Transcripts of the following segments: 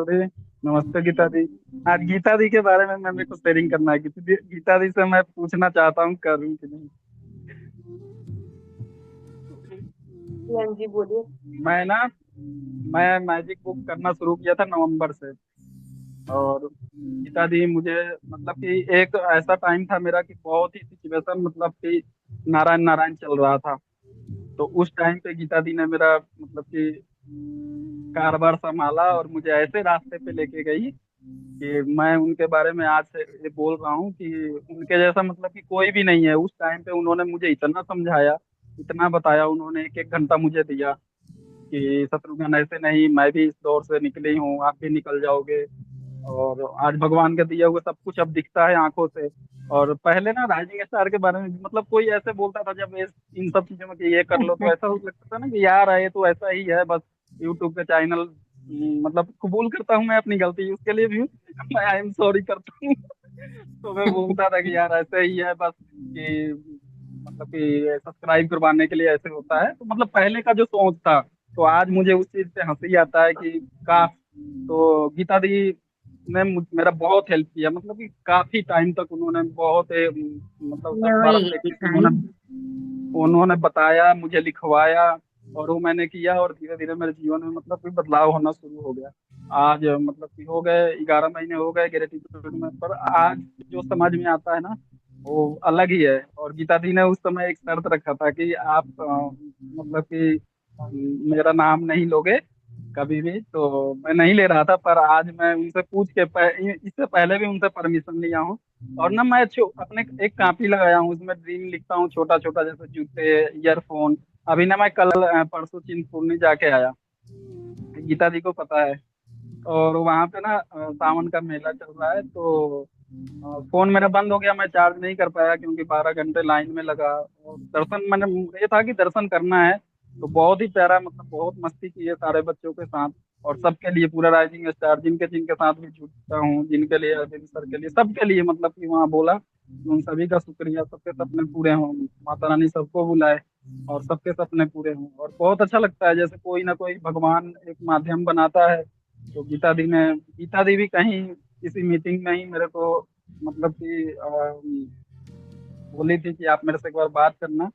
अरे, नमस्ते गीता दी। आज गीता दी के बारे में मैं मेरे को शेयरिंग करना है। गीता दी से मैं पूछना चाहता हूँ, करूँ कि नहीं। हाँ जी, बोलिए। मैं ना मैं मैजिक बुक करना शुरू किया था नवंबर से। और गीता दी मुझे मतलब कि एक ऐसा टाइम था मेरा कि बहुत ही सिचुएशन मतलब कि नारायण नारायण चल रहा था। तो उस टाइम पे गीता दी ने मेरा मतलब कि कारोबार संभाला और मुझे ऐसे रास्ते पे लेके गई कि मैं उनके बारे में आज से ये बोल रहा हूँ कि उनके जैसा मतलब कि कोई भी नहीं है। उस टाइम पे उन्होंने मुझे इतना समझाया, इतना बताया, उन्होंने एक एक घंटा मुझे दिया कि शत्रुघ्न ऐसे नहीं, मैं भी इस दौर से निकली हूँ, आप भी निकल जाओगे। और आज भगवान के दिया हुआ सब कुछ अब दिखता है आंखों से। और पहले ना राइजिंग स्टार के बारे में मतलब कोई ऐसे बोलता था जब इन सब चीजों में कि ये कर लो, तो ऐसा लगता था ना कि यार ये तो ऐसा ही है बस, यूट्यूब पे चैनल। मतलब कबूल करता हूँ मैं अपनी गलती, उसके लिए भी मैं आई एम सॉरी करता हूँ। तो मैं बोलता था कि यार ऐसे ही है बस, कि मतलब कि सब्सक्राइब करवाने के लिए ऐसे होता है। तो मतलब पहले का जो सोच था, तो आज मुझे उस चीज पे हंसी आता है कि काश। तो गीता दी ने मेरा बहुत हेल्प किया, मतलब कि काफी टाइम तक उन्होंने बहुत मतलब मैं 10-12 वही प्रैक्टिस सारी। उन्होंने उन्होंने बताया, मुझे लिखवाया। और वो मैंने किया और धीरे धीरे मेरे जीवन में मतलब कोई बदलाव होना शुरू हो गया। आज मतलब कि हो गए 11 महीने हो गए ग्रेटिट्यूड में, पर आज जो समझ में आता है ना, वो अलग ही है। और गीता दी ने उस समय एक शर्त रखा था कि आप मतलब कि मेरा नाम नहीं लोगे कभी भी। तो मैं नहीं ले रहा था, पर आज मैं उनसे पूछ के इससे पहले भी उनसे परमिशन लिया हूँ। और ना मैं अपने एक कॉपी लगाया हूँ, उसमें ड्रीम लिखता हूँ छोटा छोटा, जैसे जूते, ईयरफोन। अभी ना मैं कल परसों चिंतपूर्णी जाके आया, गीता जी को पता है। और वहां पे ना सावन का मेला चल रहा है। तो फोन मेरा बंद हो गया, मैं चार्ज नहीं कर पाया क्योंकि 12 घंटे लाइन में लगा। और दर्शन मैंने ये था कि दर्शन करना है। तो बहुत ही प्यारा, मतलब बहुत मस्ती की है सारे बच्चों के साथ। और सबके लिए पूरा राइजिंग स्टार, जिनके जिनके साथ भी जुड़ता हूँ, जिनके लिए अरविंद सर के लिए, सबके लिए मतलब कि वहाँ बोला कि उन सभी का शुक्रिया, सबके सपने पूरे हों, माता रानी सबको बुलाए और सबके सपने पूरे हों। और बहुत अच्छा लगता है जैसे कोई ना कोई भगवान एक माध्यम बनाता है। तो गीता दी भी कहीं किसी मीटिंग में ही मेरे को मतलब कि बोली थी कि आप मेरे से एक बार बात करना।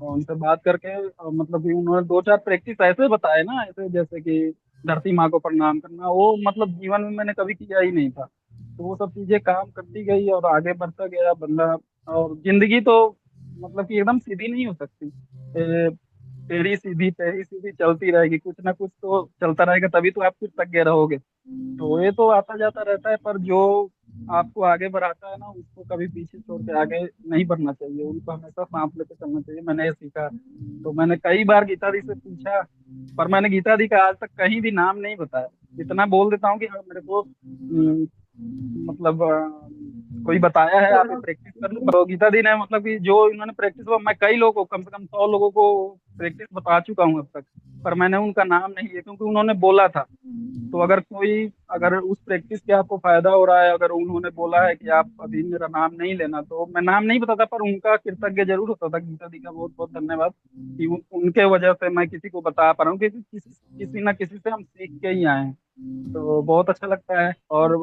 और उनसे बात करके मतलब कि उन्होंने 2-4 प्रैक्टिस ऐसे बताए ना, ऐसे जैसे कि धरती माँ को प्रणाम करना, वो मतलब जीवन में मैंने कभी किया ही नहीं था। तो वो सब चीजें काम करती गई और आगे बढ़ता गया बंदा। और जिंदगी तो मतलब कि एकदम सीधी नहीं हो सकती। टेढ़ी सीधी चलती रहेगी, कुछ ना कुछ तो चलता रहेगा, तभी तो आप कृतज्ञ रहोगे। तो ये तो आता जाता रहता है, पर जो आपको आगे बढ़ाता है ना, उसको कभी पीछे छोड़ के आगे नहीं बढ़ना चाहिए, उनको हमेशा सांस लेके चलना चाहिए। मैंने ये सीखा। तो मैंने कई बार गीता दी से पूछा, पर मैंने गीता दी का आज तक कहीं भी नाम नहीं बताया। इतना बोल देता हूँ कि हाँ मेरे को मतलब कोई बताया है आप ये प्रैक्टिस कर लो। तो गीता दी ने मतलब कि जो इन्होंने प्रैक्टिस, मैं कई लोगों को, कम से कम 100 लोगों को प्रैक्टिस बता चुका हूँ अब तक। पर मैंने उनका नाम नहीं लिया क्योंकि उन्होंने बोला था। तो अगर उस प्रैक्टिस से आपको फायदा हो रहा है, अगर उन्होंने बोला है कि आप अभी मेरा नाम नहीं लेना, तो मैं नाम नहीं बताता, पर उनका कृतज्ञ जरूर होता था। गीता दी का बहुत बहुत धन्यवाद कि उनके वजह से मैं किसी को बता पा रहा हूँ, क्योंकि किसी ना किसी से हम सीख के ही आए हैं। तो बहुत अच्छा लगता है। और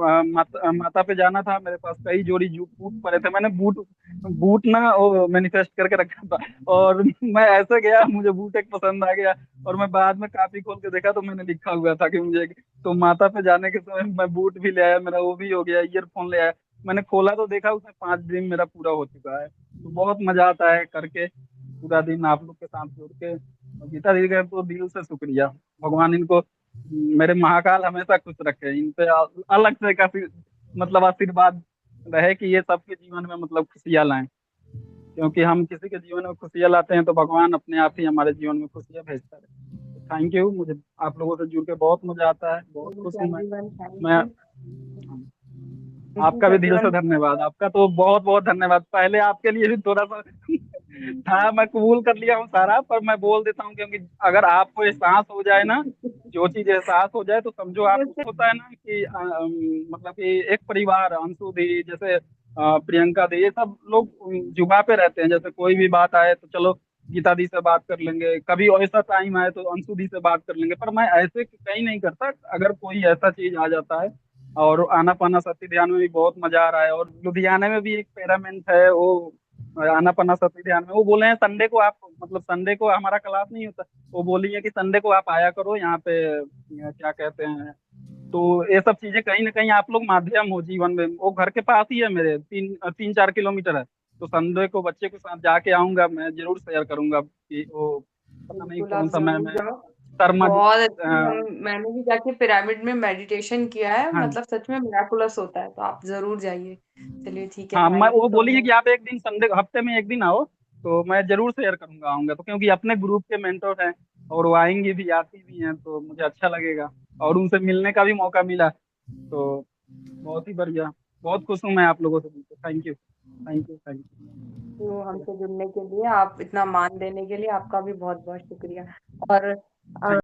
माता पे जाना था, मेरे पास कई जोड़ी बूट पड़े थे। मैंने बूट बूट ना वो मैनिफेस्ट करके रखा था। और मैं ऐसे गया, मुझे बूट एक पसंद आ गया। और मैं बाद में कापी खोल के देखा तो मैंने लिखा हुआ था कि मुझे, तो माता पे जाने के समय मैं बूट भी ले आया, मेरा वो भी हो गया, ईयरफोन ले आया। मैंने खोला तो देखा उसमें 5 ड्रीम मेरा पूरा हो चुका है। तो बहुत मजा आता है करके, पूरा दिन आप लोग के साथ जुड़ के। और गीता दी का तो दिल से शुक्रिया। भगवान इनको, मेरे महाकाल हमेशा खुश रखे, इन पे अलग से काफी मतलब आशीर्वाद रहे कि ये सबके जीवन में मतलब खुशियां लाएं। क्योंकि हम किसी के जीवन में खुशियां लाते हैं तो भगवान अपने आप ही हमारे जीवन में खुशियां भेजता है। तो थैंक यू, मुझे आप लोगों से जुड़ के बहुत मजा आता है, बहुत खुश हूँ मैं। एवरीवन, मैं थैंक यू। दिस आपका इज भी दिल से एवरीवन। धन्यवाद, आपका तो बहुत बहुत धन्यवाद। पहले आपके लिए भी थोड़ा सा था, मैं कबूल कर लिया हूँ सारा, पर मैं बोल देता हूँ क्योंकि अगर आपको एहसास हो जाए ना, जो चीज एहसास हो जाए, तो समझो आप, होता है ना कि मतलब कि एक परिवार, अंशु दी जैसे, प्रियंका दी, ये सब लोग जुबा पे रहते हैं, जैसे कोई भी बात आए तो चलो गीता दी से बात कर लेंगे, कभी ऐसा टाइम आए तो अंशु दी से बात कर लेंगे, पर मैं ऐसे कहीं नहीं करता। अगर कोई ऐसा चीज आ जाता है, और आना पाना सत्य ध्यान में भी बहुत मजा आ रहा है, और लुधियाना में भी एक पेरामेंट है वो, आना पाना सत्य ध्यान में, वो बोले हैं संडे को आप, मतलब संडे को हमारा क्लास नहीं होता, वो बोली है कि संडे को आप आया करो यहाँ पे, क्या कहते हैं। तो ये सब चीजें कहीं ना कहीं आप लोग माध्यम हो जीवन में, वो घर के पास ही है मेरे, 3-4 किलोमीटर है। तो संडे को बच्चे के साथ जाके आऊंगा, मैं जरूर शेयर करूंगा कि वो पता नहीं बिल्कुल, कौन आप सा मैम जरूर है, जाओ। शर्मा जी। बहुत अच्छी मैंने भी जाके पिरामिड में मेडिटेशन किया है, हाँ मतलब सच में मिराकुलस होता है, तो आप जरूर जाइए। चलिए ठीक है हाँ, मैं भाई, वो तो बोली है कि आप एक दिन संडे, हफ्ते में एक दिन आओ, तो मैं जरूर शेयर करूंगा आऊंगा तो, क्योंकि अपने ग्रुप के मेंटर हैं, और वो आएंगी भी, आती भी हैं, तो मुझे अच्छा लगेगा, और उनसे मिलने का भी मौका मिला, तो बहुत ही बढ़िया। बहुत खुश हूँ मैं आप लोगों से मिलकर। Thank you, thank you, thank तो यू। हमसे जुड़ने के लिए, आप इतना मान देने के लिए आपका भी बहुत बहुत शुक्रिया। और थैंक